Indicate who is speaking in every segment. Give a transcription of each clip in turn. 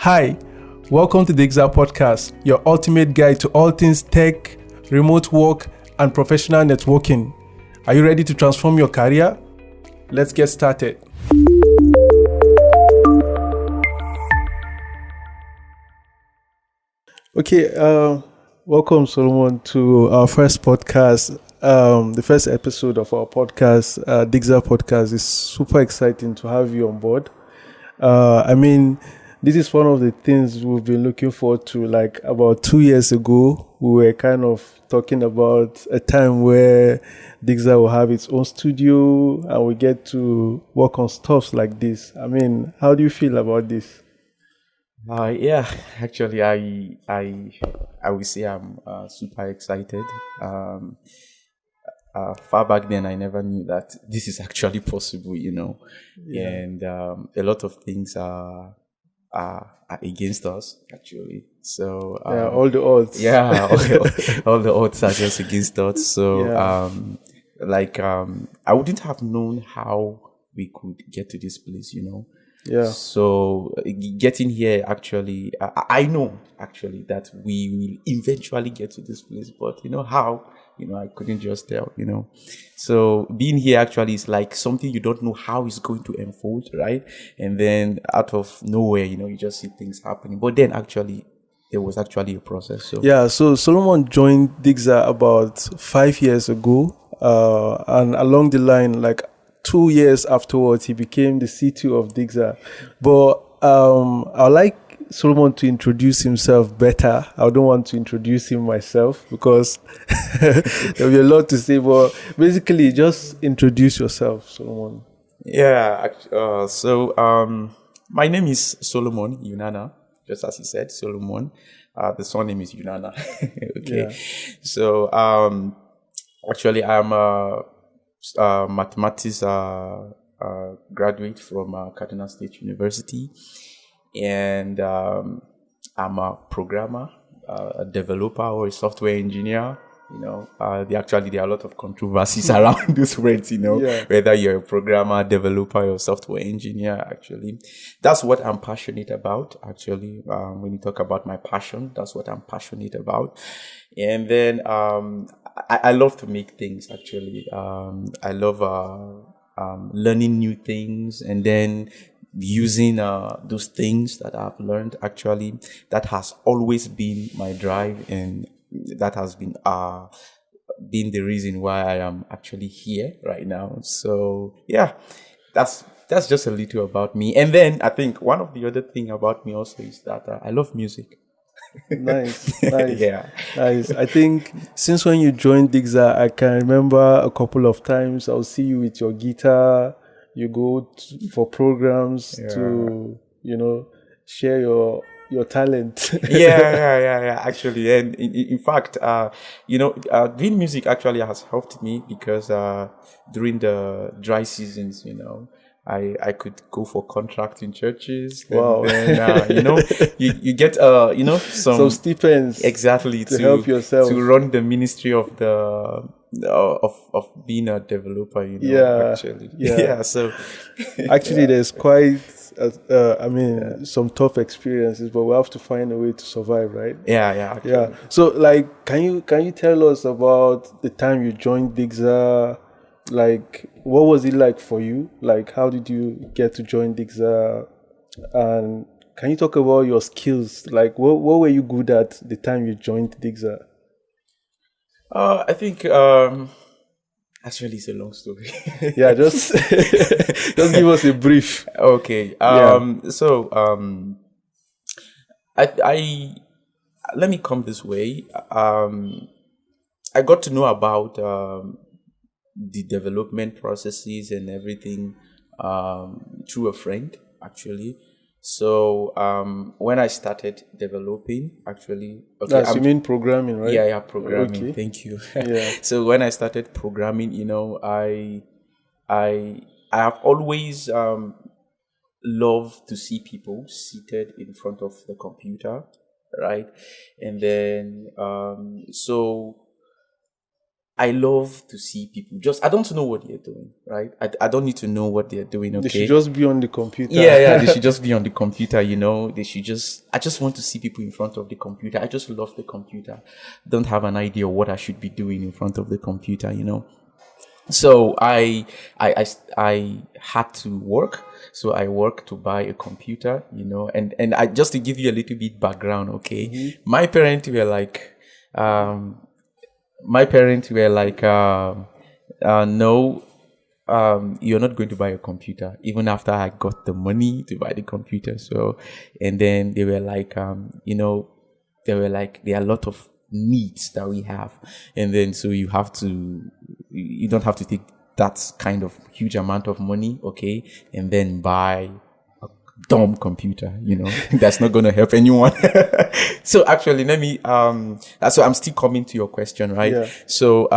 Speaker 1: Hi, welcome to the Dixre podcast, your ultimate guide to all things tech, remote work, and professional networking. Are you ready to transform your career? Let's get started. Okay, welcome Solomon to our first podcast. The first episode of our podcast, Dixre podcast, is super exciting to have you on board. This is one of the things we've been looking forward to. Like about 2 years ago, we were kind of talking about a time where Dixre will have its own studio and we get to work on stuff like this. How do you feel about this?
Speaker 2: Actually, I would say I'm super excited. Far back then, I never knew that this is actually possible,
Speaker 1: Yeah.
Speaker 2: and a lot of things are against us, actually. So
Speaker 1: All the odds.
Speaker 2: all the odds are just against us. So
Speaker 1: Yeah.
Speaker 2: I wouldn't have known how we could get to this place,
Speaker 1: Yeah.
Speaker 2: So getting here, actually, I know actually that we will eventually get to this place, but how? I couldn't just tell. So being here actually is like something you don't know how it's going to unfold, right? And then out of nowhere, you just see things happening. But then actually, there was actually a process.
Speaker 1: So Solomon joined Dixre about 5 years ago, and along the line, like 2 years afterwards, he became the CTO of Dixre. But I'd like Solomon to introduce himself better. I don't want to introduce him myself because there'll be a lot to say. But basically, just introduce yourself, Solomon.
Speaker 2: My name is Solomon Yunana, just as he said, Solomon. The surname is Yunana. Okay.
Speaker 1: Yeah.
Speaker 2: So, actually, I'm a mathematics graduate from Kaduna State University, and I'm a programmer, a developer, or a software engineer. There are a lot of controversies around those words.
Speaker 1: Yeah.
Speaker 2: Whether you're a programmer, developer, or software engineer. Actually, that's what I'm passionate about. Actually, when you talk about my passion, that's what I'm passionate about. And then I love to make things. Actually, I love learning new things and then using those things that I've learned. Actually, that has always been my drive, and that has been the reason why I am actually here right now. So yeah, that's just a little about me. And then I think one of the other thing about me also is that I love music.
Speaker 1: Nice.
Speaker 2: Yeah.
Speaker 1: Nice. I think since when you joined Dixre, I can remember a couple of times I'll see you with your guitar. You go for programs to, share your talent.
Speaker 2: Yeah. Actually, and in fact, doing music actually has helped me because during the dry seasons, I could go for contract in churches.
Speaker 1: Wow.
Speaker 2: And then, you get
Speaker 1: Some stipends
Speaker 2: exactly
Speaker 1: to help yourself.
Speaker 2: to run the ministry of the of being a developer. Actually.
Speaker 1: Yeah.
Speaker 2: So
Speaker 1: Actually, there's quite, some tough experiences, but we have to find a way to survive, right?
Speaker 2: Yeah. Actually.
Speaker 1: Yeah. So, like, can you tell us about the time you joined Dixre? Like, what was it like for you? Like, how did you get to join Dixre? And can you talk about your skills? Like, what were you good at the time you joined Dixre?
Speaker 2: I think actually it's a long story.
Speaker 1: Yeah, just just give us a brief.
Speaker 2: Okay. So I let me come this way. I got to know about the development processes and everything through a friend, actually. So when I started developing, actually,
Speaker 1: You mean programming, right?
Speaker 2: yeah, programming.
Speaker 1: Okay.
Speaker 2: Thank you.
Speaker 1: Yeah.
Speaker 2: So when I started programming, I have always loved to see people seated in front of the computer, right? And then so I love to see people I don't know what they're doing, right? I don't need to know what they're doing, okay?
Speaker 1: They should just be on the computer.
Speaker 2: Yeah, they should just be on the computer, I just want to see people in front of the computer. I just love the computer. Don't have an idea of what I should be doing in front of the computer, So I had to work. So I worked to buy a computer, and I just to give you a little bit background, okay?
Speaker 1: Mm-hmm.
Speaker 2: My parents were like, no, you're not going to buy a computer, even after I got the money to buy the computer. So, and then they were like, there are a lot of needs that we have. And then, so you don't have to take that kind of huge amount of money, okay? And then buy a dumb computer, that's not going to help anyone. So actually, so I'm still coming to your question, right?
Speaker 1: Yeah.
Speaker 2: So,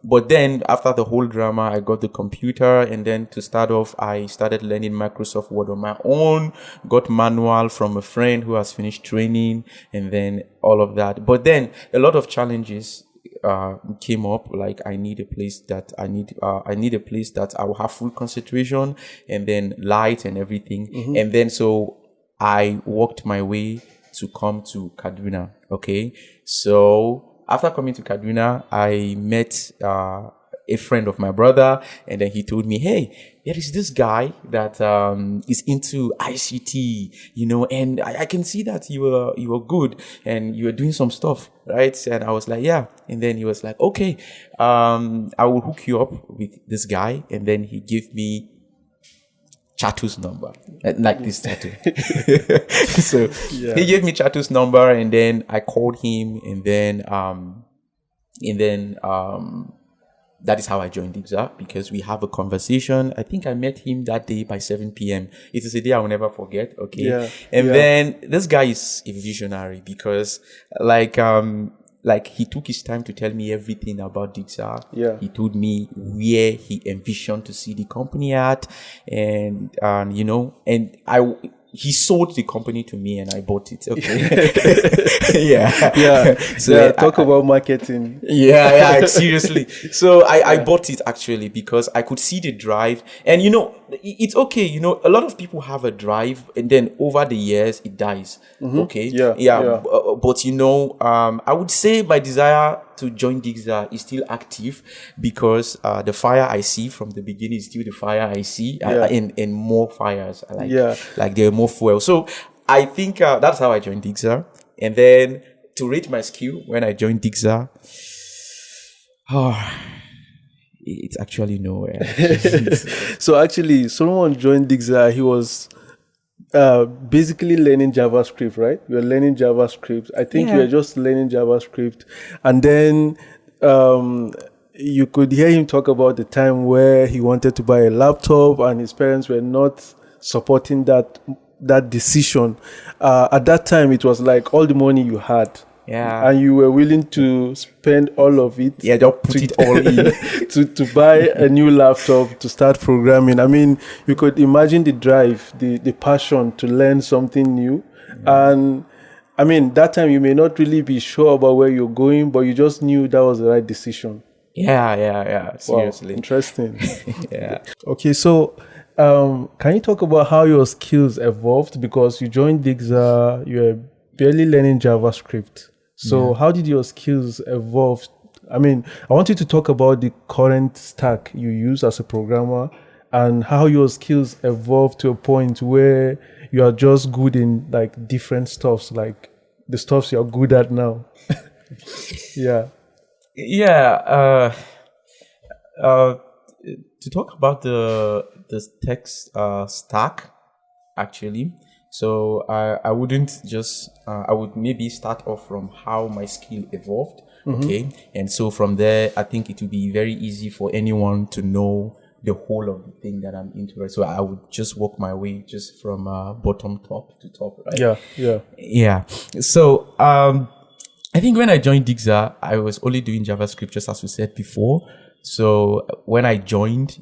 Speaker 2: but then after the whole drama, I got the computer, and then to start off, I started learning Microsoft Word on my own, got manual from a friend who has finished training, and then all of that. But then a lot of challenges came up. Like I need a place that I will have full concentration, and then light and everything. Mm-hmm. And then so I worked my way to come to Kaduna. Okay, so after coming to Kaduna, I met a friend of my brother, and then he told me, hey, there is this guy that is into ICT, and I can see that you were good and you were doing some stuff, right? And I was like, yeah. And then he was like, okay, I will hook you up with this guy. And then he gave me Chatu's number, like this tattoo. So yeah. He gave me Chatu's number, and then I called him, and then that is how I joined Dixre, because we have a conversation. I think I met him that day by 7 p.m. It is a day I will never forget. Okay. Yeah. And then this guy is a visionary, because like he took his time to tell me everything about Dixre.
Speaker 1: Yeah.
Speaker 2: He told me where he envisioned to see the company at, and he sold the company to me, and I bought it. Okay.
Speaker 1: Yeah. So talk about marketing.
Speaker 2: Yeah, seriously. So I bought it actually because I could see the drive, and it's okay. A lot of people have a drive, and then over the years it dies. Mm-hmm. Okay. Yeah. But I would say my desire to join Dixre is still active, because the fire I see from the beginning is still the fire I see, and more fires. Like there are more fuel. So I think that's how I joined Dixre. And then to rate my skill when I joined Dixre, it's actually nowhere.
Speaker 1: So actually, someone joined Dixre. He was basically learning JavaScript, right? You were learning JavaScript. I think you were just learning JavaScript. And then you could hear him talk about the time where he wanted to buy a laptop and his parents were not supporting that decision. At that time, it was like all the money you had.
Speaker 2: Yeah.
Speaker 1: And you were willing to spend all of it.
Speaker 2: Yeah, just put it all in.
Speaker 1: to buy a new laptop, to start programming. I mean, you could imagine the drive, the passion to learn something new. Mm-hmm. And I mean, that time you may not really be sure about where you're going, but you just knew that was the right decision.
Speaker 2: Yeah. Seriously.
Speaker 1: Wow, interesting.
Speaker 2: Yeah.
Speaker 1: Okay, so can you talk about how your skills evolved? Because you joined Dixre, you were barely learning JavaScript. So how did your skills evolve? I mean, I want you to talk about the current stack you use as a programmer and how your skills evolved to a point where you are just good in like different stuffs, like the stuffs you're good at now. Yeah.
Speaker 2: To talk about the text stack, actually. So I wouldn't just, I would maybe start off from how my skill evolved. Mm-hmm. Okay. And so from there, I think it would be very easy for anyone to know the whole of the thing that I'm into. Right? So I would just work my way just from bottom top to top. Right? Yeah. So I think when I joined Dixre, I was only doing JavaScript, just as we said before. So when I joined,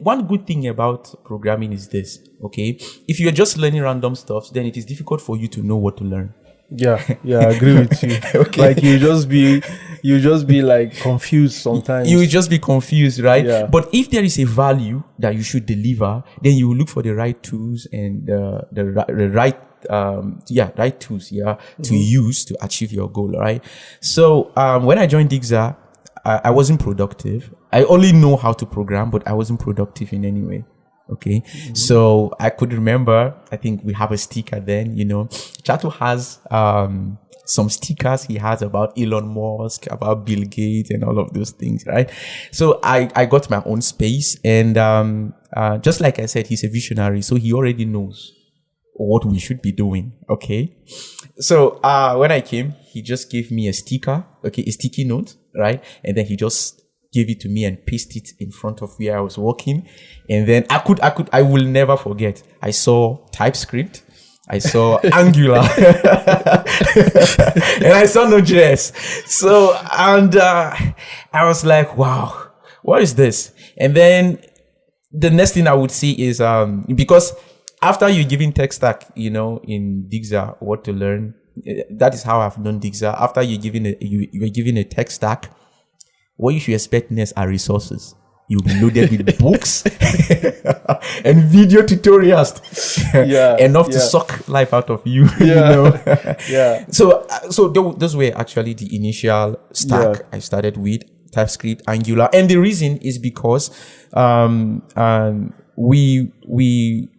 Speaker 2: one good thing about programming is this, okay? If you're just learning random stuff, then it is difficult for you to know what to learn.
Speaker 1: Yeah, I agree with you.
Speaker 2: Okay.
Speaker 1: Like you just be like confused sometimes.
Speaker 2: You will just be confused, right?
Speaker 1: Yeah.
Speaker 2: But if there is a value that you should deliver, then you will look for the right tools and the right right tools to use to achieve your goal, right? So when I joined Dixre, I wasn't productive. I only know how to program, but I wasn't productive in any way. Okay. So I could remember, I think we have a sticker then, Chato has some stickers he has about Elon Musk, about Bill Gates and all of those things, right? So I got my own space, and just like I said, he's a visionary, so he already knows what we should be doing. Okay. So when I came, he just gave me a sticker, a sticky note, right? And then he just gave it to me and pasted it in front of where I was working. And then I will never forget. I saw TypeScript, I saw Angular, and I saw Node.js. So, and I was like, wow, what is this? And then the next thing I would see is, because after you're giving tech stack, in Dixre, what to learn, that is how I've known Dixre. After you're giving a tech stack, what you should expect next are resources. You'll be loaded with books and video tutorials. Enough to suck life out of you. So those were actually the initial stack I started with: TypeScript, Angular. And the reason is because we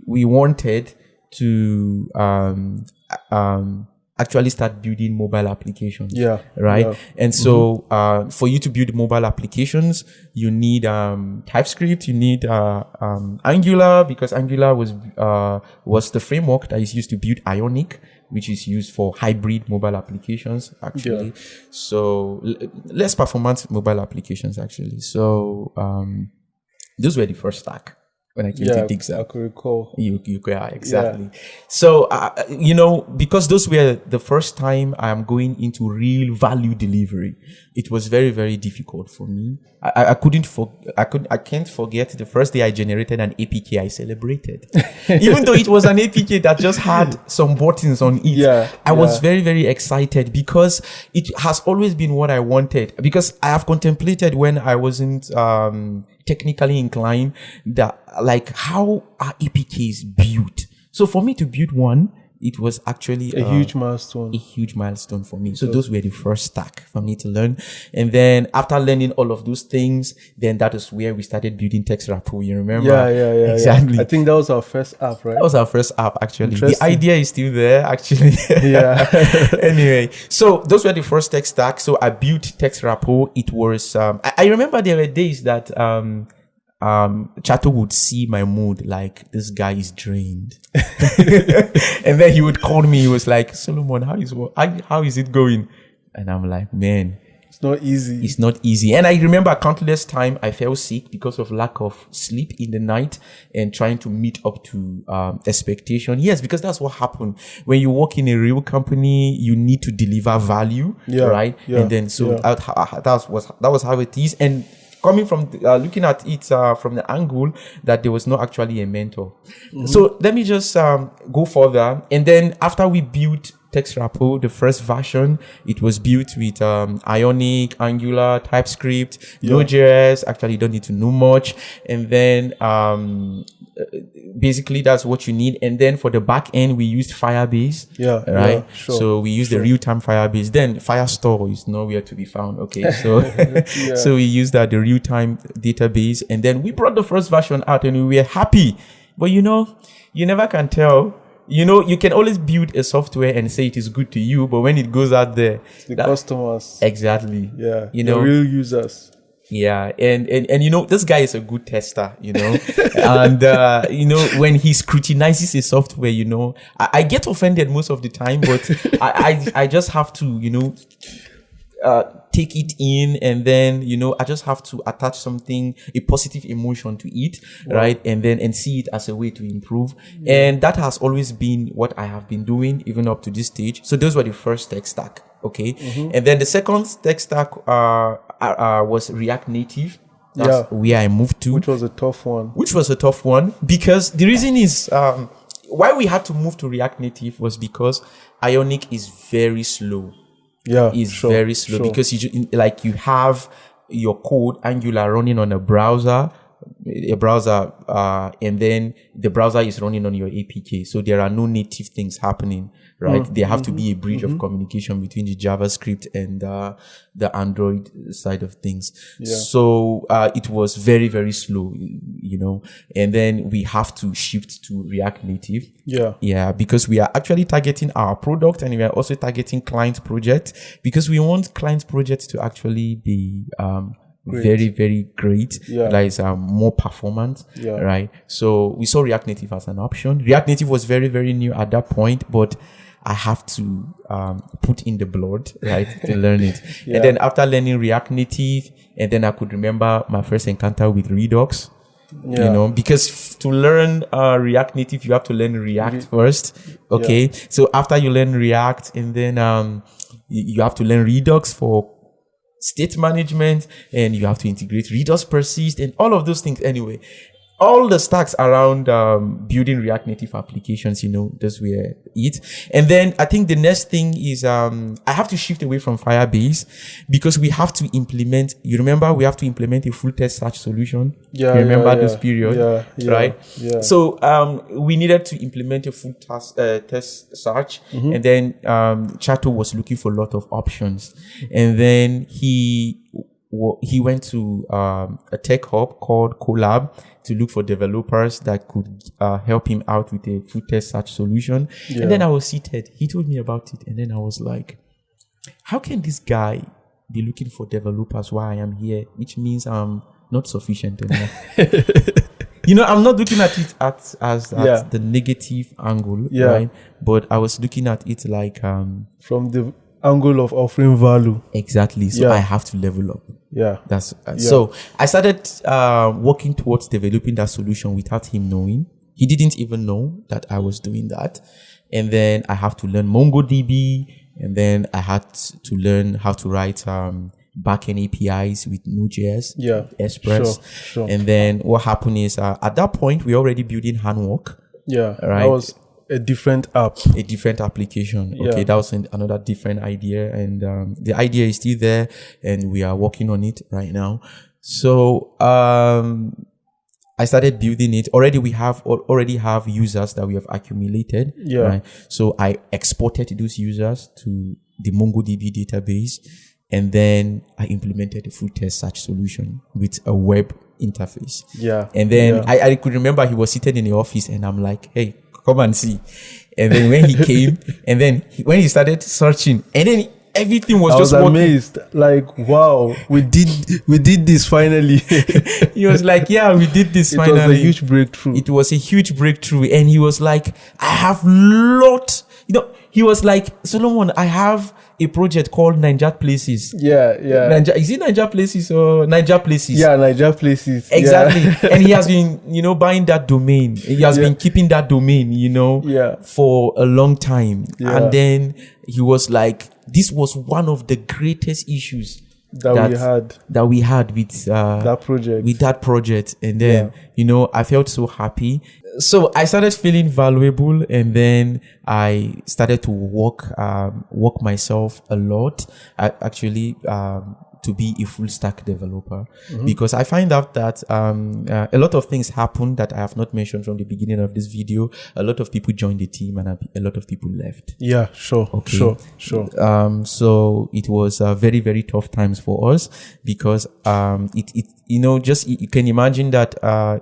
Speaker 2: wanted to actually start building mobile applications. Right. Yeah. And so for you to build mobile applications, you need TypeScript, you need Angular, because Angular was the framework that is used to build Ionic, which is used for hybrid mobile applications, actually. So less performance mobile applications, actually. So those were the first stack when I came to Dixre.
Speaker 1: I could recall.
Speaker 2: Exactly. So, because those were the first time I'm going into real value delivery, it was very, very difficult for me. I can't forget the first day I generated an APK. I celebrated, even though it was an APK that just had some buttons on it. I was very, very excited because it has always been what I wanted. Because I have contemplated when I wasn't technically inclined, that like how are APKs built. So for me to build one, it was actually
Speaker 1: a huge milestone.
Speaker 2: A huge milestone for me. So those were the first stack for me to learn. And then after learning all of those things, then that is where we started building TextRapo. You remember?
Speaker 1: Yeah.
Speaker 2: Exactly.
Speaker 1: I think that was our first app, right?
Speaker 2: That was our first app, actually. The idea is still there, actually. Anyway, so those were the first tech stack. So I built TextRapo. It was, I remember there were days that, Chato would see my mood like, this guy is drained. And then he would call me. He was like, Solomon, how is it going? And I'm like, man,
Speaker 1: it's not easy.
Speaker 2: It's not easy. And I remember countless time I fell sick because of lack of sleep in the night and trying to meet up to expectation. Yes, because that's what happened. When you work in a real company, you need to deliver value, right? And then that was how it is. And coming from looking at it from the angle that there was not actually a mentor. So let me just go further. And then after we built TextRapo, the first version, it was built with Ionic, Angular, TypeScript, Node.js. Actually, you don't need to know much. And then basically that's what you need. And then for the back end, we used Firebase. Right. So we used the real-time Firebase. Then Firestore is nowhere to be found. Okay. So so we used the real-time database, and then we brought the first version out and we were happy. But you never can tell. You can always build a software and say it is good to you, but when it goes out there,
Speaker 1: the customers.
Speaker 2: Exactly.
Speaker 1: The real users.
Speaker 2: Yeah. And this guy is a good tester, and, when he scrutinizes a software, I get offended most of the time, but I just have to, take it in, and then I just have to attach a positive emotion to it, right? And see it as a way to improve. And that has always been what I have been doing even up to this stage. So those were the first tech stack. Okay. And then the second tech stack was React Native. That's where I moved to,
Speaker 1: which was a tough one
Speaker 2: because the reason is why we had to move to React Native was because Ionic is very slow.
Speaker 1: Yeah,
Speaker 2: It's very slow because you have your code Angular running on a browser, and then the browser is running on your APK. So there are no native things happening, right? There have to be a bridge of communication between the JavaScript and the Android side of things.
Speaker 1: Yeah.
Speaker 2: So it was very, very slow, and then we have to shift to React Native. Yeah, because we are actually targeting our product, and we are also targeting client project, because we want client projects to actually be very, very great. That is more performant, right? So we saw React Native as an option. React Native was very, very new at that point, but I have to put in the blood, right, to learn it. And then after learning React Native, and then I could remember my first encounter with Redux. Because to learn React Native, you have to learn React first. Okay. So after you learn React, and then you have to learn Redux for state management, and you have to integrate Redux persist and all of those things. Anyway, all the stacks around building React Native applications, those were it. And then I think the next thing is I have to shift away from Firebase, because we have to implement, you remember, we have to implement a full test search solution. You remember those periods, right? Yeah. So we needed to implement a full test search, and then Chato was looking for a lot of options. And then he went to a tech hub called Collab to look for developers that could help him out with a full test search solution. And then I was seated. He told me about it. And then I was like, how can this guy be looking for developers while I am here? Which means I'm not sufficient enough. I'm not looking at it as the negative angle, right? But I was looking at it like
Speaker 1: from the angle of offering value.
Speaker 2: Exactly. So I have to level up. That's so I started working towards developing that solution without him knowing. He didn't even know that I was doing that. And then I have to learn MongoDB, and then I had to learn how to write backend APIs with Node.js, Express. Sure. And then what happened is at that point we're already building Handwork.
Speaker 1: Right.
Speaker 2: That
Speaker 1: was a different app,
Speaker 2: a different application. Okay, that was another different idea, and the idea is still there, and we are working on it right now. So I started building it. Already we have users that we have accumulated. Right. So I exported those users to the MongoDB database, and then I implemented a full test search solution with a web interface. And then I could remember he was seated in the office, and I'm like, hey, come and see. And then when he came, and then when he started searching, and then everything was just working.
Speaker 1: Amazed. Like, wow, we did this finally.
Speaker 2: He was like, yeah, we did this finally.
Speaker 1: It was a huge breakthrough.
Speaker 2: It was a huge breakthrough. And he was like, I have he was like, Solomon, I have a project called Ninja Places. Is it Ninja Places or Ninja Places?
Speaker 1: Ninja Places.
Speaker 2: Exactly. And he has been, buying that domain. He has been keeping that domain, for a long time. And then he was like, this was one of the greatest issues that we had with that project. And then, I felt so happy. So I started feeling valuable, and then I started to work myself a lot, to be a full stack developer, because I find out that a lot of things happen that I have not mentioned from the beginning of this video. A lot of people joined the team, and a lot of people left.
Speaker 1: Sure.
Speaker 2: So it was very, very tough times for us, because you can imagine that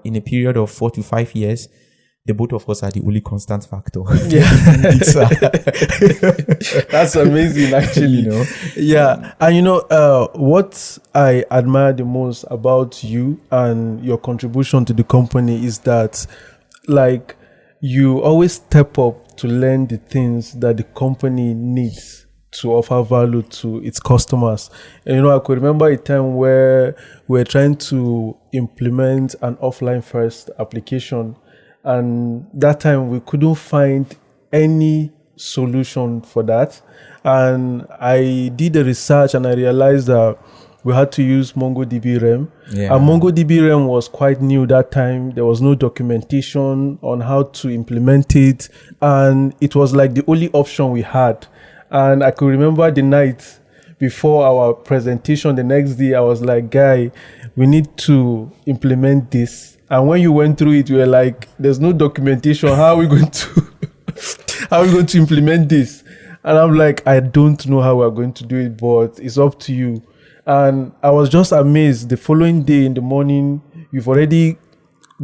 Speaker 2: in a period of 4 to 5 years, the both of us are the only constant factor.
Speaker 1: That's amazing, actually. And what I admire the most about you and your contribution to the company is that, like, you always step up to learn the things that the company needs to offer value to its customers. And I could remember a time where we're trying to implement an offline first application, and that time we couldn't find any solution for that. And I did the research, and I realized that we had to use MongoDB REM.
Speaker 2: Yeah.
Speaker 1: And MongoDB REM was quite new that time. There was no documentation on how to implement it. And it was like the only option we had. And I could remember the night before our presentation, the next day, I was like, guy, we need to implement this. And when you went through it, you were like, there's no documentation. How are we going to implement this? And I'm like, I don't know how we're going to do it, but it's up to you. And I was just amazed. The following day in the morning, you've already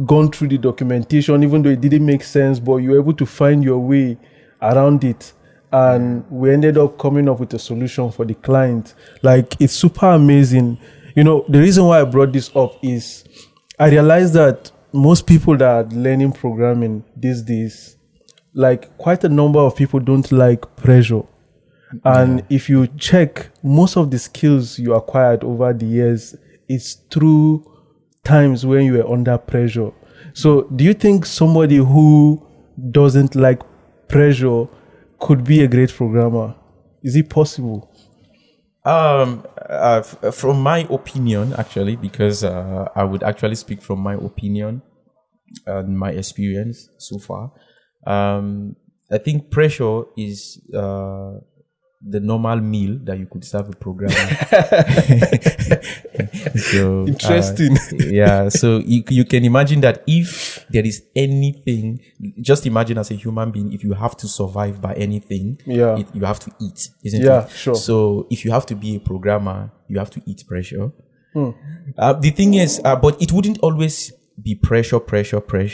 Speaker 1: gone through the documentation, even though it didn't make sense, but you were able to find your way around it. And we ended up coming up with a solution for the client. Like, it's super amazing. You know, the reason why I brought this up is I realized that most people that are learning programming these days, like quite a number of people don't like pressure. And if you check, most of the skills you acquired over the years, it's through times when you were under pressure. So do you think somebody who doesn't like pressure could be a great programmer? Is it possible?
Speaker 2: From my opinion, actually, because I would actually speak from my opinion and my experience so far. I think pressure is the normal meal that you could serve a programmer. So,
Speaker 1: interesting.
Speaker 2: So you can imagine that if there is anything, just imagine as a human being, if you have to survive by anything, you have to eat, isn't it?
Speaker 1: Yeah, sure.
Speaker 2: So if you have to be a programmer, you have to eat pressure. The thing is, but it wouldn't always be pressure. Because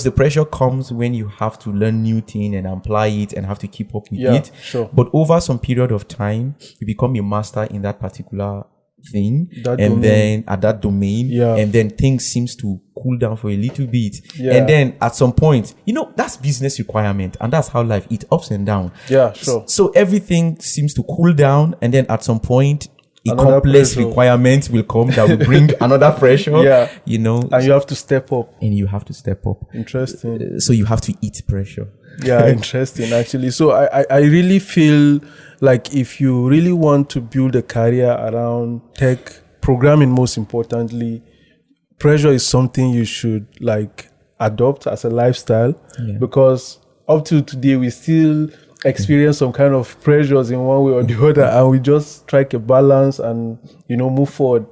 Speaker 2: the pressure comes when you have to learn new thing and apply it and have to keep up with it.
Speaker 1: Sure.
Speaker 2: But over some period of time, you become a master in that particular thing, then at that domain, and then things seems to cool down for a little bit, and then at some point, that's business requirement, and that's how life, it ups and down. So everything seems to cool down, and then at some point, another complex pressure. Requirement will come that will bring another pressure. And
Speaker 1: you have to step up.
Speaker 2: Interesting. So you have to eat pressure.
Speaker 1: Interesting, actually. So I really feel like if you really want to build a career around tech, programming most importantly, pressure is something you should adopt as a lifestyle, because up to today we still experience some kind of pressures in one way or the other, and we just strike a balance and move forward.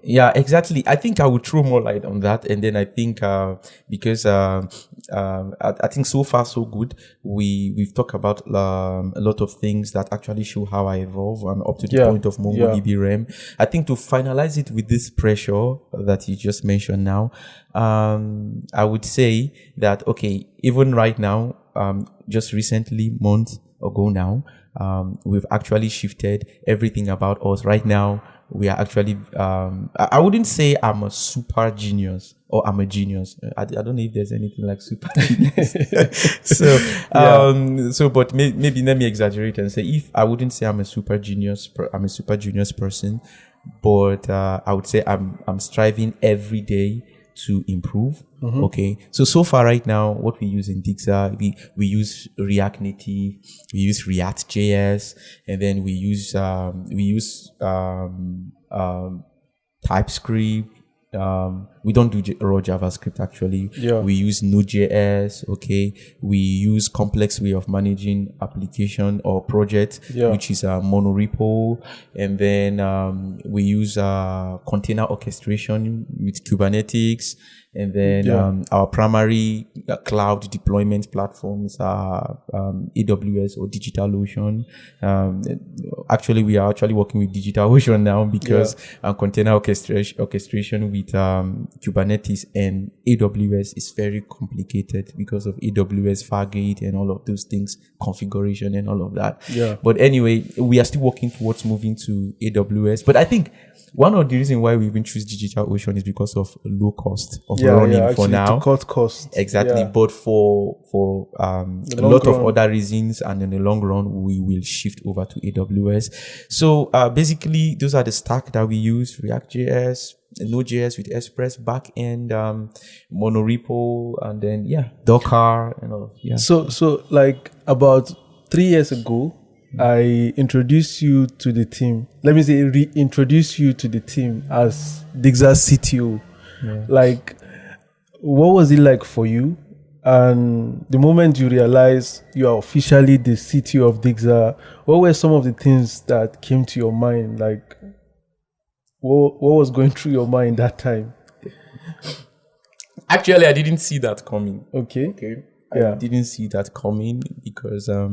Speaker 2: Yeah, exactly. I think I would throw more light on that, and then I think because I think so far so good. We've talked about a lot of things that actually show how I evolve and up to the point of MongoDB REM. I think to finalize it with this pressure that you just mentioned now, I would say that even right now, just recently, months ago now, we've actually shifted everything about us. Right now, we are actually, I wouldn't say I'm a super genius or I'm a genius. I don't know if there's anything like super genius. But maybe let me exaggerate and say, if I wouldn't say I'm a super genius, I'm a super genius person, but I would say I'm striving every day to improve. So far right now, what we use in Dixre, we use React Native, we use React JS, and then we use TypeScript. We don't do raw JavaScript actually. We use Node.js. We use complex way of managing application or project, which is a monorepo, and then we use container orchestration with Kubernetes. And then our primary cloud deployment platforms are AWS or DigitalOcean. Actually, we are actually working with DigitalOcean now because container orchestration with Kubernetes and AWS is very complicated because of AWS Fargate and all of those things, configuration and all of that. But anyway, we are still working towards moving to AWS. But I think one of the reasons why we even choose DigitalOcean is because of low cost of running for now.
Speaker 1: To cut costs.
Speaker 2: Exactly. But for a lot of other reasons, and in the long run, we will shift over to AWS. So basically, those are the stack that we use: React.js, Node.js with Express, backend, monorepo, and then Docker and all.
Speaker 1: So like about 3 years ago, I introduce you to the team. Let me say, reintroduce you to the team as Dixre CTO.
Speaker 2: Yeah.
Speaker 1: Like, what was it like for you? And the moment you realize you are officially the CTO of Dixre, what were some of the things that came to your mind? Like, what was going through your mind that time?
Speaker 2: Actually, I didn't see that coming.
Speaker 1: Okay.
Speaker 2: I didn't see that coming because I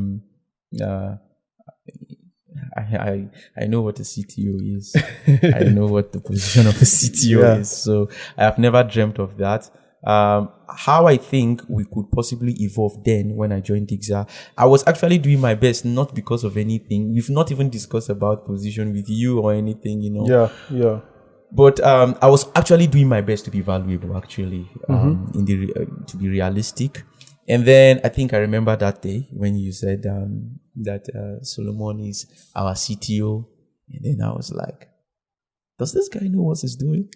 Speaker 2: know what a CTO is. I know what the position of a CTO is. So I have never dreamt of that. How I think we could possibly evolve then when I joined Dixre, I was actually doing my best, not because of anything. We've not even discussed about position with you or anything, you know.
Speaker 1: Yeah.
Speaker 2: But I was actually doing my best to be valuable, actually, to be realistic. And then I think I remember that day when you said that Solomon is our CTO. And then I was like, does this guy know what he's doing?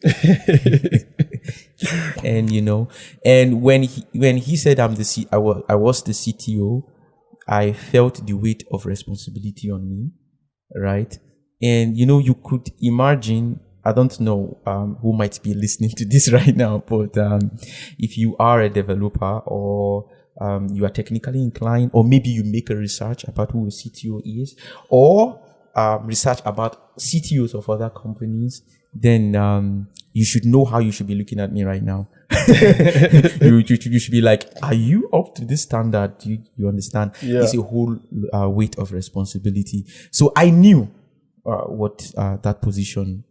Speaker 2: And, you know, and when he said I was the CTO, I felt the weight of responsibility on me, right? And, you know, you could imagine, I don't know who might be listening to this right now, but if you are a developer or you are technically inclined, or maybe you make a research about who a CTO is, or research about CTOs of other companies, then you should know how you should be looking at me right now. you should be like, are you up to this standard? You understand?
Speaker 1: Yeah.
Speaker 2: It's a whole weight of responsibility. So I knew what that position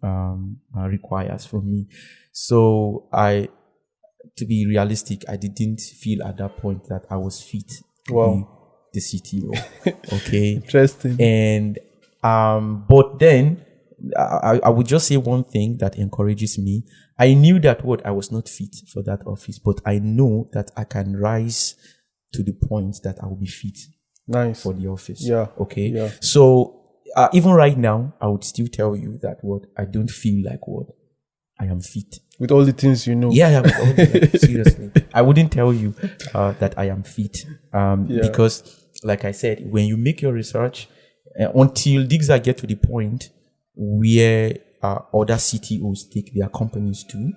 Speaker 2: requires from me. So to be realistic, I didn't feel at that point that I was fit to be the CTO. Okay.
Speaker 1: Interesting.
Speaker 2: And but then I would just say one thing that encourages me. I knew that I was not fit for that office, but I know that I can rise to the point that I will be fit for the office.
Speaker 1: Yeah.
Speaker 2: Okay.
Speaker 1: Yeah.
Speaker 2: So even right now, I would still tell you that I don't feel like I am fit.
Speaker 1: With all the things you know.
Speaker 2: Yeah, with all the, seriously. I wouldn't tell you that I am fit. Because, like I said, when you make your research, until Dixre get to the point where other CTOs take their companies to,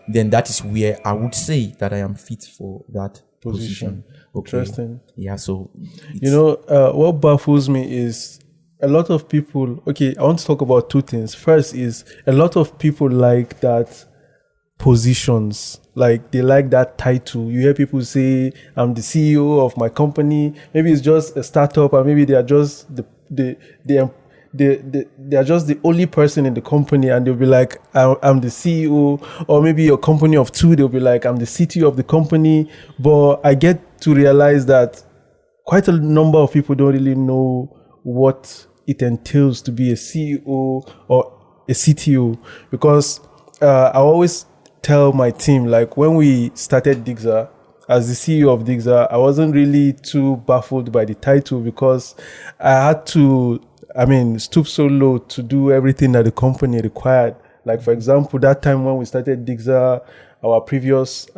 Speaker 2: then that is where I would say that I am fit for that position. Okay.
Speaker 1: Interesting.
Speaker 2: Yeah, so...
Speaker 1: You know, what baffles me is a lot of people... Okay, I want to talk about two things. First is a lot of people like that positions. Like, they like that title. You hear people say, I'm the CEO of my company. Maybe it's just a startup, or maybe they are just they are just the only person in the company, and they'll be like, I'm the CEO. Or maybe a company of two, they'll be like, I'm the CTO of the company. But I get to realize that quite a number of people don't really know what it entails to be a CEO or a CTO, because I always tell my team, like, when we started Dixre, as the CEO of Dixre, I wasn't really too baffled by the title, because I had to, stoop so low to do everything that the company required. Like, for example, that time when we started Dixre, our previous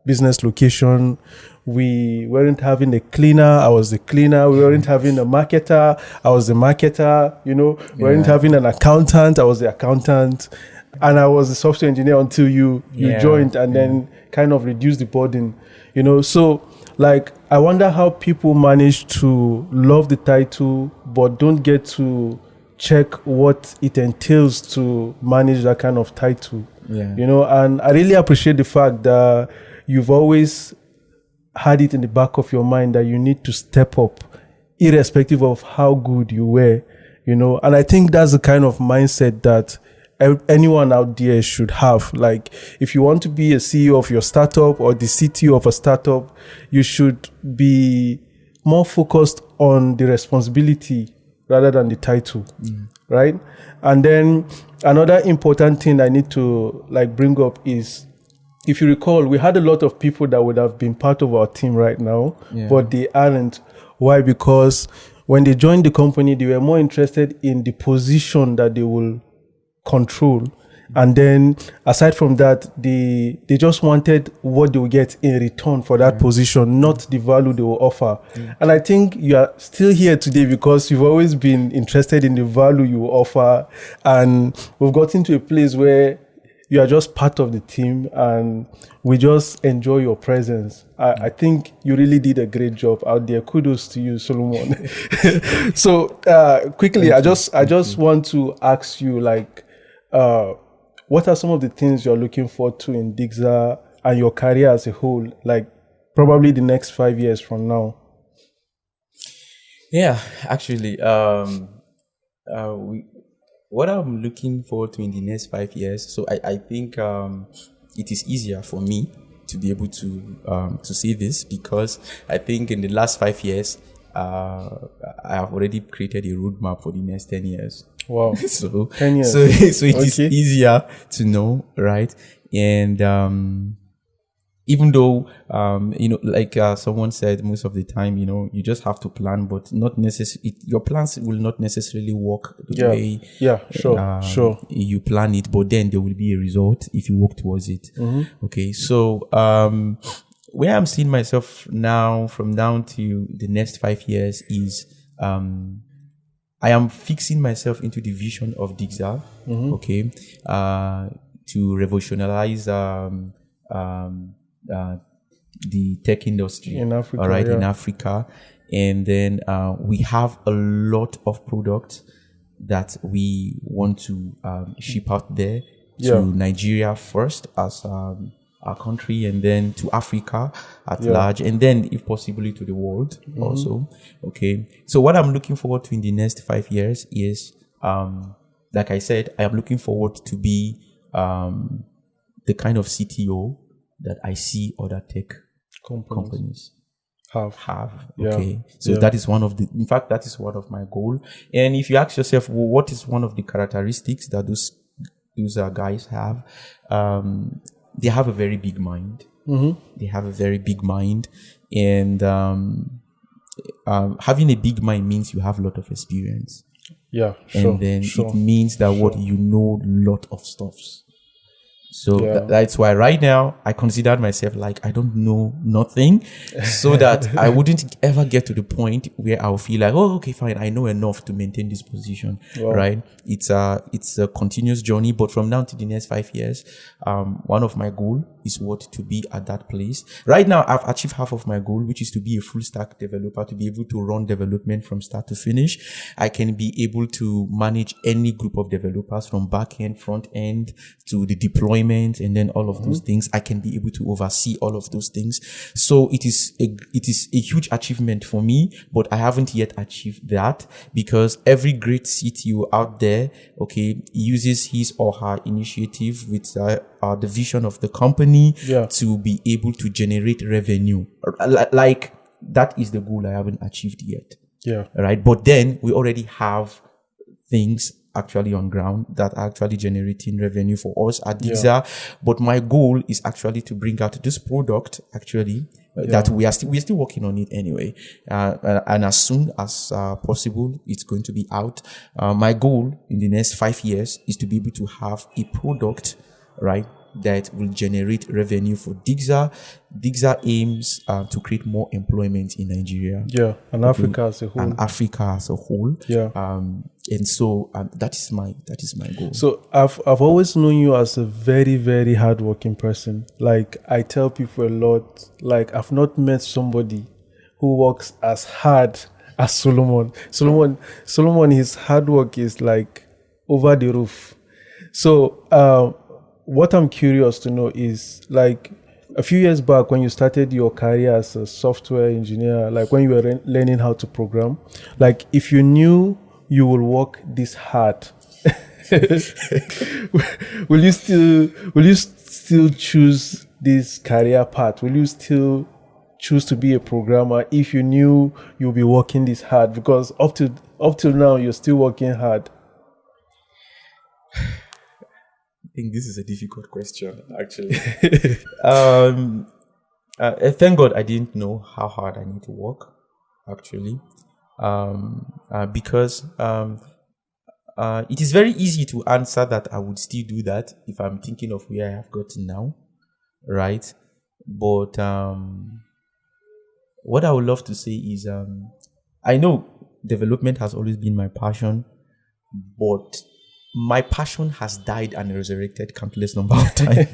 Speaker 1: business location, we weren't having a cleaner. I was the cleaner. We weren't having a marketer. I was the marketer. You know, we weren't having an accountant. I was the accountant. And I was a software engineer until you joined, and then kind of reduced the burden, you know. So, like, I wonder how people manage to love the title but don't get to check what it entails to manage that kind of title. You know. And I really appreciate the fact that you've always had it in the back of your mind that you need to step up irrespective of how good you were, you know. And I think that's the kind of mindset that anyone out there should have. Like, if you want to be a CEO of your startup or the CTO of a startup, you should be more focused on the responsibility rather than the title, right? And then another important thing I need to bring up is, if you recall, we had a lot of people that would have been part of our team right now, but they aren't. Why? Because when they joined the company, they were more interested in the position that they will control And then aside from that, they just wanted what they will get in return for that position, not the value they will offer. And I think you are still here today because you've always been interested in the value you offer, and we've gotten to a place where you are just part of the team and we just enjoy your presence. I think you really did a great job out there. Kudos to you, Solomon. So quickly, I just want to ask you, like, what are some of the things you're looking forward to in Dixre and your career as a whole, like probably the next 5 years from now?
Speaker 2: Yeah, actually, what I'm looking forward to in the next 5 years. So I think it is easier for me to be able to say this, because I think in the last 5 years, I have already created a roadmap for the next 10 years.
Speaker 1: Wow.
Speaker 2: 10 years. So it is easier to know, right? And even though, like someone said, most of the time, you just have to plan, but not necessarily, your plans will not necessarily work the way
Speaker 1: sure.
Speaker 2: you plan it, but then there will be a result if you work towards it. Okay, so where I'm seeing myself now, from now to the next 5 years, is I am fixing myself into the vision of Dixre, okay, to revolutionize the tech industry
Speaker 1: in Africa,
Speaker 2: all right, in Africa. And then we have a lot of products that we want to ship out there to Nigeria first as our country, and then to Africa at large, and then if possibly to the world also. Okay, so what I'm looking forward to in the next 5 years is, like I said, I am looking forward to be the kind of CTO that I see other tech companies have. Okay, so that is one of the, in fact, that is one of my goal. And if you ask yourself, well, what is one of the characteristics that those guys have? They have a very big mind. They have a very big mind, and having a big mind means you have a lot of experience. And then it means that what you know, lot of stuffs. So that's why right now I consider myself like I don't know nothing, so that I wouldn't ever get to the point where I'll feel like, oh, okay, fine, I know enough to maintain this position, right? It's a continuous journey, but from now to the next 5 years, one of my goal is to be at that place. Right now, I've achieved half of my goal, which is to be a full stack developer, to be able to run development from start to finish. I can be able to manage any group of developers from back end, front end, to the deployment, and then all of those things. I can be able to oversee all of those things. So it is a huge achievement for me, but I haven't yet achieved that, because every great CTO out there, okay, uses his or her initiative with the vision of the company to be able to generate revenue. Like, that is the goal I haven't achieved yet. Right. But then we already have things actually on ground that are actually generating revenue for us at Dixre. But my goal is actually to bring out this product actually that we're still working on it anyway. And as soon as possible, it's going to be out. My goal in the next 5 years is to be able to have a product, right, that will generate revenue for Dixre. Dixre aims to create more employment in Nigeria.
Speaker 1: And Africa as a whole.
Speaker 2: And so that is my goal.
Speaker 1: So I've always known you as a very, very hardworking person. Like, I tell people a lot, like, I've not met somebody who works as hard as Solomon. Solomon, his hard work is like over the roof. So what I'm curious to know is, like, a few years back when you started your career as a software engineer, like when you were learning how to program, like, if you knew you will work this hard, will you still choose this career path? Will you still choose to be a programmer if you knew you'll be working this hard? Because up till now, you're still working hard.
Speaker 2: I think this is a difficult question, actually. Thank God I didn't know how hard I need to work, actually. Because it is very easy to answer that I would still do that if I'm thinking of where I have gotten now, right? But what I would love to say is, I know development has always been my passion, but my passion has died and resurrected countless number of times.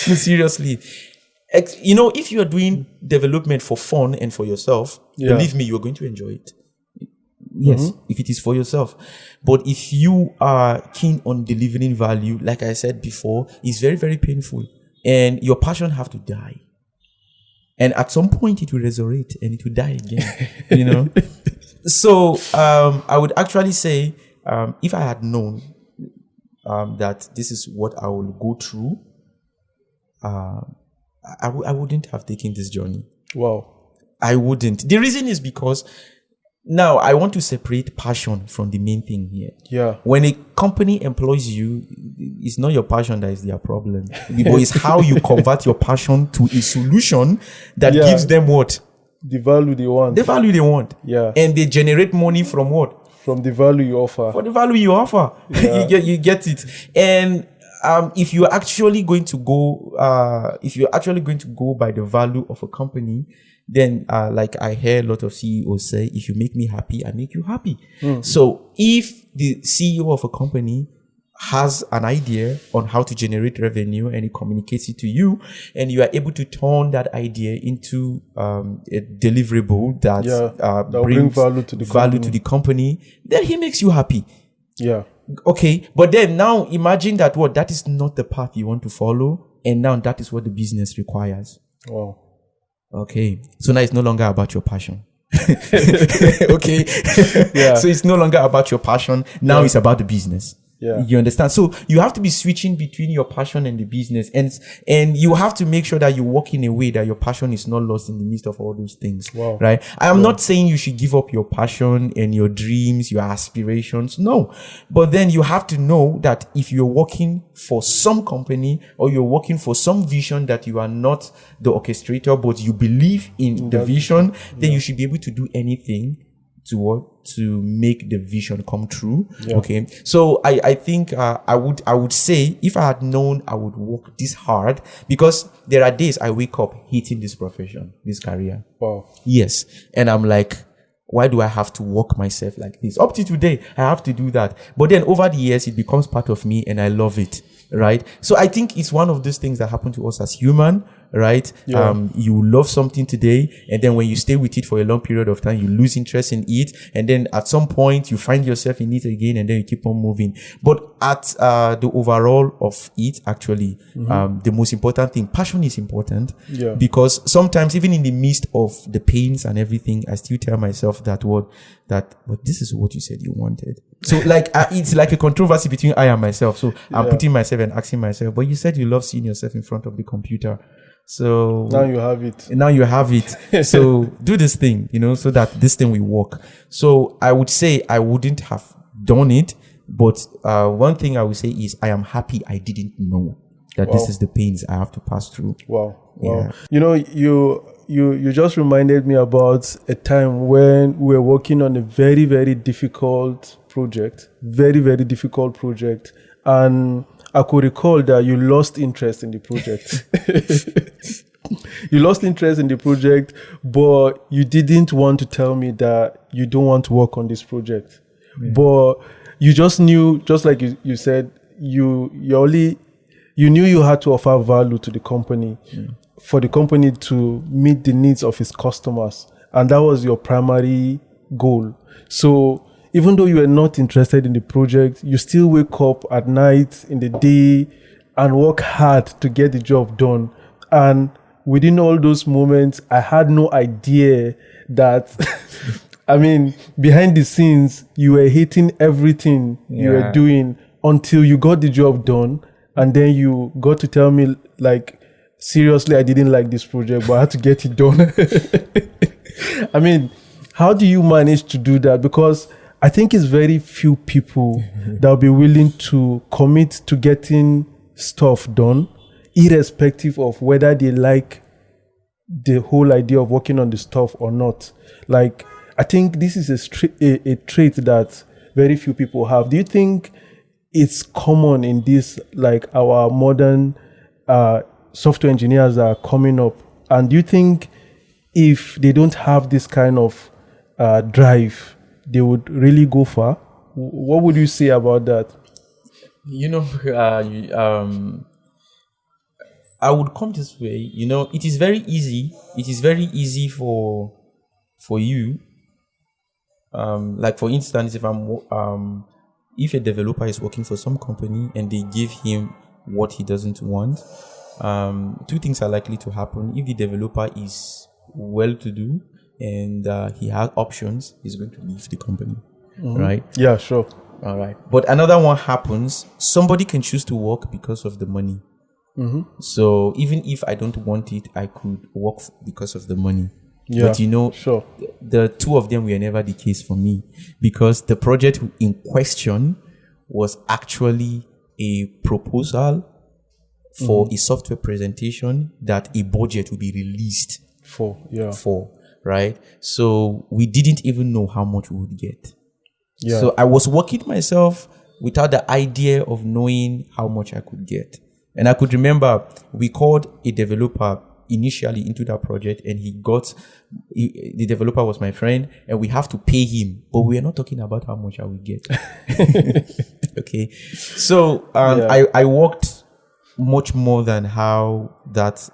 Speaker 2: No, seriously. If you are doing development for fun and for yourself, believe me, you're going to enjoy it. Yes, if it is for yourself. But if you are keen on delivering value, like I said before, it's very, very painful. And your passion have to die. And at some point it will resurrect and it will die again, So I would actually say, if I had known that this is what I will go through, I wouldn't have taken this journey.
Speaker 1: Wow.
Speaker 2: I wouldn't. The reason is because now I want to separate passion from the main thing here.
Speaker 1: Yeah.
Speaker 2: When a company employs you, it's not your passion that is their problem. But it's how you convert your passion to a solution that gives them what?
Speaker 1: The value they want.
Speaker 2: The value they want.
Speaker 1: Yeah.
Speaker 2: And they generate money from what?
Speaker 1: From the value you offer.
Speaker 2: For the value you offer.
Speaker 1: Yeah.
Speaker 2: you get it. And if you're actually going to go by the value of a company, then like I hear a lot of CEOs say, if you make me happy, I make you happy. So if the CEO of a company has an idea on how to generate revenue and he communicates it to you, and you are able to turn that idea into a deliverable that brings value to the company, then he makes you happy.
Speaker 1: Yeah.
Speaker 2: Okay, but then now imagine that is not the path you want to follow, and now that is what the business requires.
Speaker 1: Wow.
Speaker 2: Okay, so now it's no longer about your passion. Okay,
Speaker 1: Yeah.
Speaker 2: So it's no longer about your passion. Now it's about the business.
Speaker 1: Yeah.
Speaker 2: You understand? So you have to be switching between your passion and the business, and you have to make sure that you work in a way that your passion is not lost in the midst of all those things.
Speaker 1: Wow.
Speaker 2: Right? I am not saying you should give up your passion and your dreams, your aspirations. No. But then you have to know that if you're working for some company or you're working for some vision that you are not the orchestrator, but you believe in the vision, then you should be able to do anything to make the vision come true.
Speaker 1: Yeah.
Speaker 2: Okay, so I think I would say, if I had known I would work this hard, because there are days I wake up hating this profession, this career.
Speaker 1: Wow.
Speaker 2: Yes, and I'm like, why do I have to work myself like this? Up to today, I have to do that. But then over the years, it becomes part of me, and I love it. Right? So I think it's one of those things that happen to us as human, right?
Speaker 1: Yeah.
Speaker 2: You love something today, and then when you stay with it for a long period of time, you lose interest in it, and then at some point you find yourself in it again, and then you keep on moving. But at the overall of it, actually, the most important thing, passion is important.
Speaker 1: Yeah.
Speaker 2: Because sometimes, even in the midst of the pains and everything, I still tell myself but this is what you said you wanted. So like it's like a controversy between I and myself. So I'm putting myself and asking myself, but you said you love seeing yourself in front of the computer. So
Speaker 1: now you have it.
Speaker 2: Now you have it. So do this thing, so that this thing will work. So I would say I wouldn't have done it. But one thing I would say is I am happy I didn't know that this is the pains I have to pass through.
Speaker 1: Wow.
Speaker 2: Yeah.
Speaker 1: You just reminded me about a time when we were working on a very, very difficult project. Very, very difficult project. And I could recall that you lost interest in the project. You lost interest in the project, but you didn't want to tell me that you don't want to work on this project. Yeah. But you just knew, just like you said, you knew you had to offer value to the company for the company to meet the needs of its customers. And that was your primary goal. So even though you were not interested in the project, you still wake up at night, in the day, and work hard to get the job done. And within all those moments, I had no idea that, behind the scenes, you were hating everything you were doing until you got the job done. And then you got to tell me, like, seriously, I didn't like this project, but I had to get it done. How do you manage to do that? Because I think it's very few people that will be willing to commit to getting stuff done, irrespective of whether they like the whole idea of working on the stuff or not. Like, I think this is a trait that very few people have. Do you think it's common in this, like our modern software engineers are coming up? And do you think if they don't have this kind of drive, they would really go far? What would you say about that?
Speaker 2: I would come this way. It is very easy. It is very easy for you. Like for instance, if a developer is working for some company and they give him what he doesn't want, two things are likely to happen. If the developer is well-to-do and he has options, he's going to leave the company, right?
Speaker 1: Yeah, sure.
Speaker 2: All right. But another one happens. Somebody can choose to work because of the money. So even if I don't want it, I could work because of the money.
Speaker 1: Yeah,
Speaker 2: but
Speaker 1: sure.
Speaker 2: The two of them were never the case for me, because the project in question was actually a proposal for a software presentation that a budget would be released for, right? So we didn't even know how much we would get. Yeah. So I was working myself without the idea of knowing how much I could get. And I could remember we called a developer initially into that project, and the developer was my friend, and we have to pay him, but we are not talking about how much I will get. Okay. So I worked much more than how that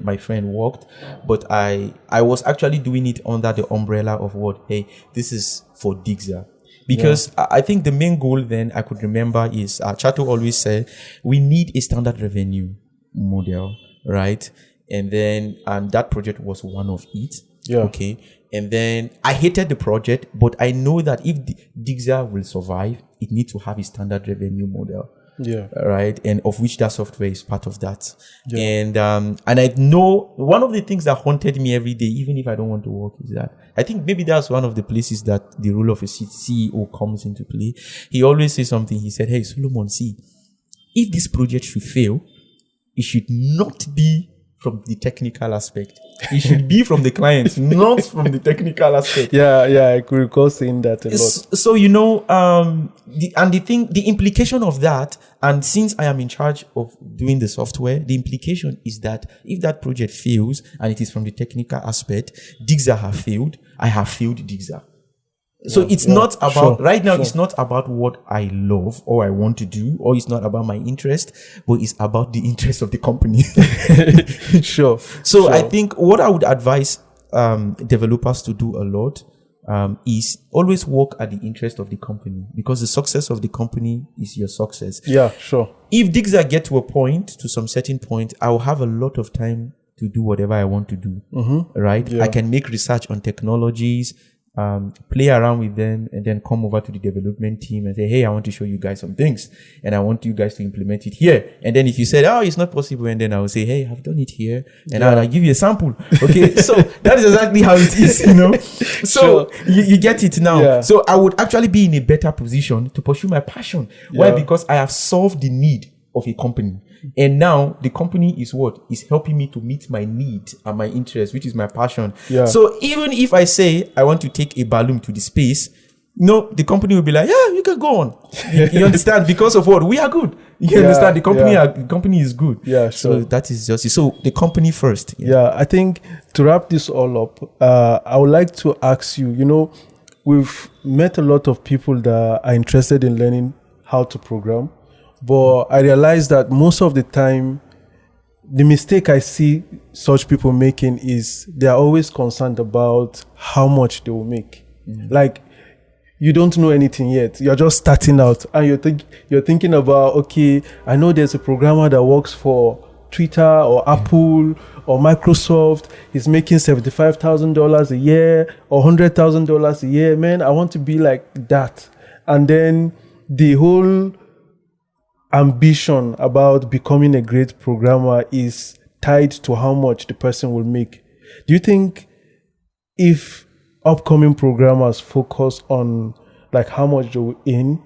Speaker 2: my friend worked, but I was actually doing it under the umbrella of what, hey, this is for Dixre. Because I think the main goal then I could remember is, Chato always said, we need a standard revenue model, right? And then that project was one of it. Yeah. Okay. And then I hated the project, but I know that if Dixre will survive, it needs to have a standard revenue model. Yeah. Right. And of which that software is part of that. Yeah. And I know one of the things that haunted me every day, even if I don't want to work, is that I think maybe that's one of the places that the role of a CEO comes into play. He always says something. He said, hey, Solomon, see, if this project should fail, it should not be from the technical aspect. It should be from the client, not from the technical aspect.
Speaker 1: Yeah, I could recall saying that a lot.
Speaker 2: So, the implication of that, and since I am in charge of doing the software, the implication is that if that project fails and it is from the technical aspect, Dixre have failed, I have failed Dixre. So it's not about, it's not about what I love or I want to do, or it's not about my interest, but it's about the interest of the company. So I think what I would advise developers to do a lot is always work at the interest of the company, because the success of the company is your success.
Speaker 1: Yeah, sure.
Speaker 2: If Dixre get to some certain point, I will have a lot of time to do whatever I want to do, right? Yeah. I can make research on technologies, play around with them, and then come over to the development team and say, hey, I want to show you guys some things and I want you guys to implement it here. And then if you said, oh, it's not possible, and then I will say, hey, I've done it here, and I'll give you a sample. Okay. So that is exactly how it is, So you get it now. Yeah. So I would actually be in a better position to pursue my passion. Why? Because I have solved the need of a company. And now the company is helping me to meet my need and my interest, which is my passion. Yeah. So even if I say I want to take a balloon to the space, the company will be like, yeah, you can go on. You understand? Because of what? We are good. You understand? The company is good. Yeah, sure. So that is just it. So the company first.
Speaker 1: Yeah, I think to wrap this all up, I would like to ask you, we've met a lot of people that are interested in learning how to program. But I realize that most of the time, the mistake I see such people making is they are always concerned about how much they will make. Like, you don't know anything yet. You're just starting out, and you're thinking about, okay, I know there's a programmer that works for Twitter or Apple or Microsoft. He's making $75,000 a year or $100,000 a year. Man, I want to be like that. And then the whole ambition about becoming a great programmer is tied to how much the person will make. Do you think if upcoming programmers focus on like how much they will earn,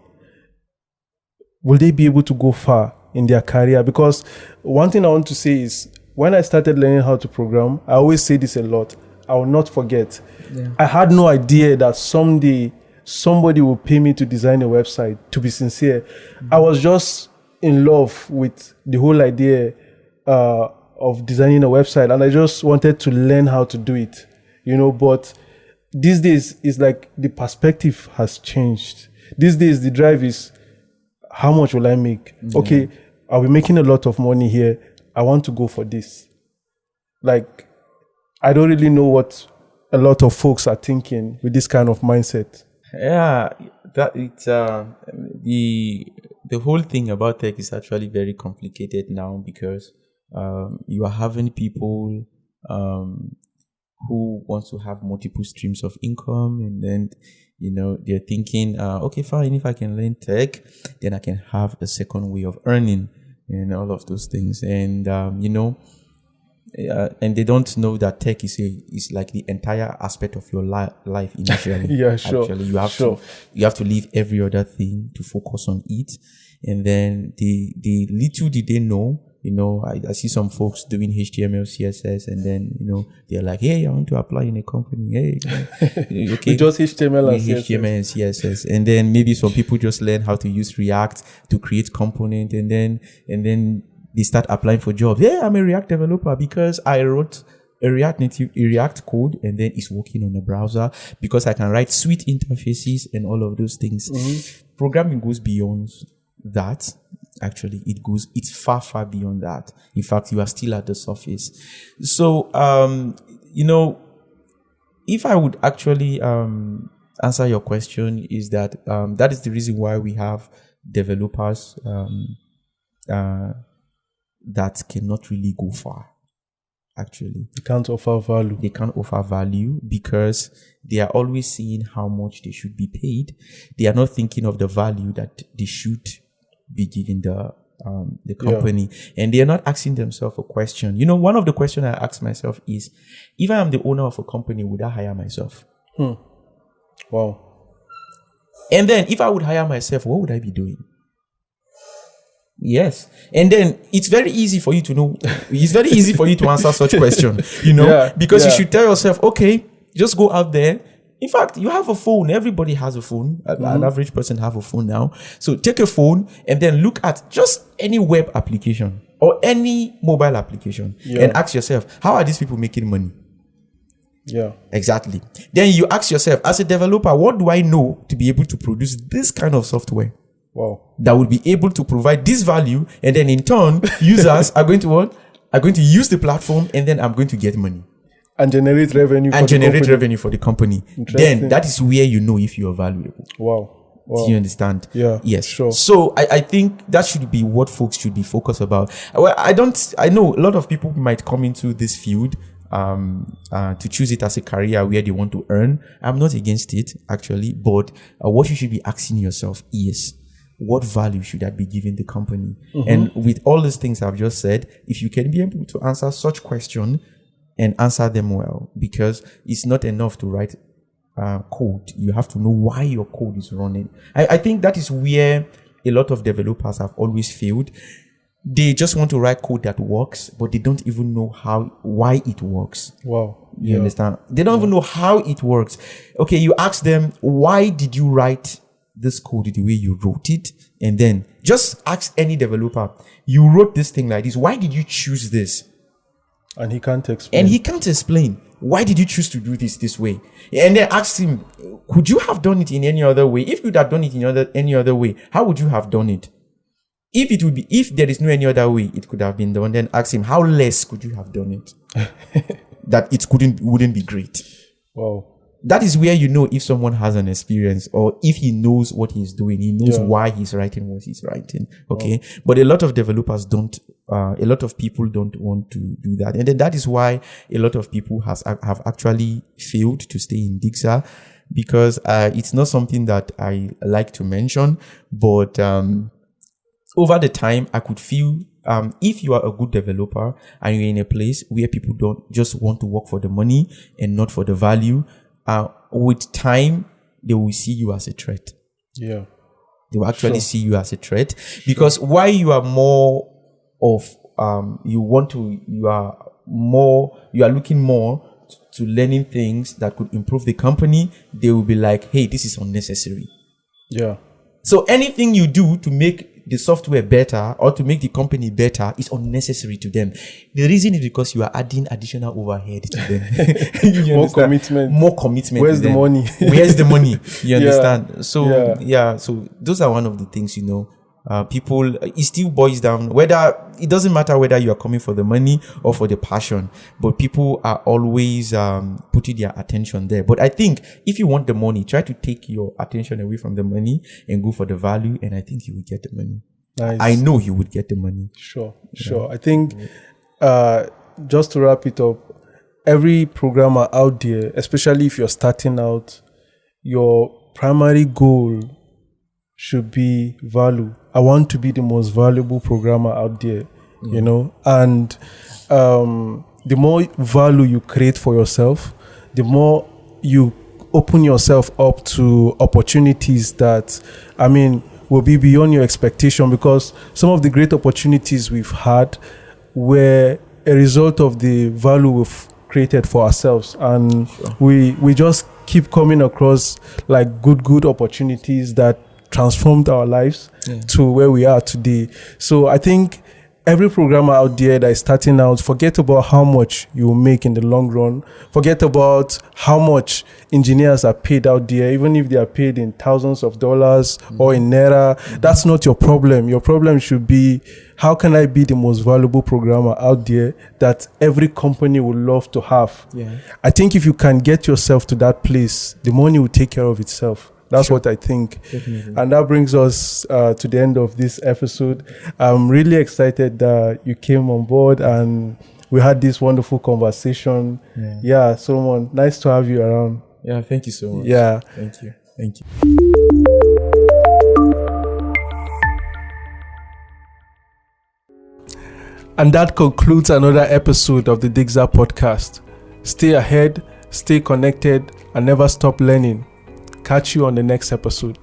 Speaker 1: will they be able to go far in their career? Because one thing I want to say is, when I started learning how to program, I always say this a lot, I will not forget. Yeah. I had no idea that someday somebody will pay me to design a website, to be sincere. I was just in love with the whole idea of designing a website, and I just wanted to learn how to do it, but these days it's like the perspective has changed. These days the drive is, how much will I make? Okay, I'll be making a lot of money here. I want to go for this. Like, I don't really know what a lot of folks are thinking with this kind of mindset.
Speaker 2: Yeah, that it's the whole thing about tech is actually very complicated now, because you are having people who want to have multiple streams of income, and then they're thinking, okay, fine, if I can learn tech, then I can have a second way of earning and all of those things. And and they don't know that tech is like the entire aspect of your life initially.
Speaker 1: Yeah, sure.
Speaker 2: Actually, you have to leave every other thing to focus on it. And then the little did they know, I see some folks doing HTML, CSS, and then they're like, hey, I want to apply in a company. Hey, okay,
Speaker 1: just HTML and
Speaker 2: CSS, and then maybe some people just learn how to use React to create component, and then they start applying for jobs. Yeah, I'm a React developer because I wrote a React code, and then it's working on a browser because I can write sweet interfaces and all of those things. Mm-hmm. Programming goes beyond that. Actually, it's far, far beyond that. In fact, you are still at the surface. So, if I would actually answer your question, is that that is the reason why we have developers that cannot really go far. Actually,
Speaker 1: they can't offer value.
Speaker 2: They can't offer value because they are always seeing how much they should be paid. They are not thinking of the value that they should be giving the company, and they are not asking themselves a question. One of the questions I ask myself is, if I am the owner of a company, would I hire myself?
Speaker 1: Wow.
Speaker 2: And then if I would hire myself, what would I be doing? Yes. And then it's very easy for you to know. It's very easy for you to answer such question, because you should tell yourself, okay, just go out there. In fact, you have a phone. Everybody has a phone. An average person have a phone now. So take a phone and then look at just any web application or any mobile application and ask yourself, how are these people making money?
Speaker 1: Yeah.
Speaker 2: Exactly. Then you ask yourself, as a developer, what do I know to be able to produce this kind of software?
Speaker 1: Wow.
Speaker 2: That will be able to provide this value, and then in turn, users are going to what? Are going to use the platform, and then I'm going to get money.
Speaker 1: And generate revenue
Speaker 2: for the company. Then that is where you know if you are valuable.
Speaker 1: Wow.
Speaker 2: Do you understand?
Speaker 1: Yeah.
Speaker 2: Yes.
Speaker 1: Sure.
Speaker 2: So I think that should be what folks should be focused about. Well, I know a lot of people might come into this field to choose it as a career where they want to earn. I'm not against it, actually, but what you should be asking yourself is, what value should I be giving the company? Mm-hmm. And with all these things I've just said, if you can be able to answer such question and answer them well, because it's not enough to write code. You have to know why your code is running. I think that is where a lot of developers have always failed. They just want to write code that works, but they don't even know why it works.
Speaker 1: Wow.
Speaker 2: You understand? They don't even know how it works. Okay, you ask them, why did you write this code the way you wrote it? And then just ask any developer, you wrote this thing like this. Why did you choose this?
Speaker 1: And he can't explain.
Speaker 2: Why did you choose to do this way? And then ask him, could you have done it in any other way? If you'd have done it in any other way, how would you have done it? If there is no any other way it could have been done, then ask him, how less could you have done it? That it wouldn't be great.
Speaker 1: Wow.
Speaker 2: That is where you know if someone has an experience, or if he knows what he's doing, he knows why he's writing what he's writing. Okay. Wow. But a lot of developers don't, a lot of people don't want to do that. And then that is why a lot of people have actually failed to stay in Dixre, because it's not something that I like to mention, but over the time I could feel if you are a good developer and you're in a place where people don't just want to work for the money and not for the value, with time, they will see you as a threat.
Speaker 1: Yeah.
Speaker 2: They will actually see you as a threat, because why you are more of, you are looking more to learning things that could improve the company, they will be like, hey, this is unnecessary.
Speaker 1: Yeah.
Speaker 2: So anything you do to make the software better or to make the company better is unnecessary to them. The reason is because you are adding additional overhead to them.
Speaker 1: More commitment.
Speaker 2: More commitment.
Speaker 1: Where's the money?
Speaker 2: Where's the money? You understand? So
Speaker 1: Yeah.
Speaker 2: so those are one of the things, people, it still boils down it doesn't matter whether you are coming for the money or for the passion, but people are always putting their attention there. But I think if you want the money, try to take your attention away from the money and go for the value, and I think you will get the money.
Speaker 1: Nice.
Speaker 2: I know you would get the money.
Speaker 1: Sure. I think just to wrap it up, every programmer out there, especially if you're starting out, your primary goal should be value. I want to be the most valuable programmer out there, and the more value you create for yourself, the more you open yourself up to opportunities that, will be beyond your expectation, because some of the great opportunities we've had were a result of the value we've created for ourselves, and we just keep coming across like good opportunities that transformed our lives to where we are today. So I think every programmer out there that is starting out, forget about how much you will make in the long run. Forget about how much engineers are paid out there, even if they are paid in thousands of dollars or in naira. That's not your problem. Your problem should be, how can I be the most valuable programmer out there that every company would love to have? I think if you can get yourself to that place, the money will take care of itself. That's what I think. Definitely. And that brings us to the end of this episode. I'm really excited that you came on board and we had this wonderful conversation. Yeah, Solomon, nice to have you around.
Speaker 2: Yeah, thank you so much.
Speaker 1: Yeah.
Speaker 2: Thank you.
Speaker 1: And that concludes another episode of the Dixre podcast. Stay ahead, stay connected, and never stop learning. Catch you on the next episode.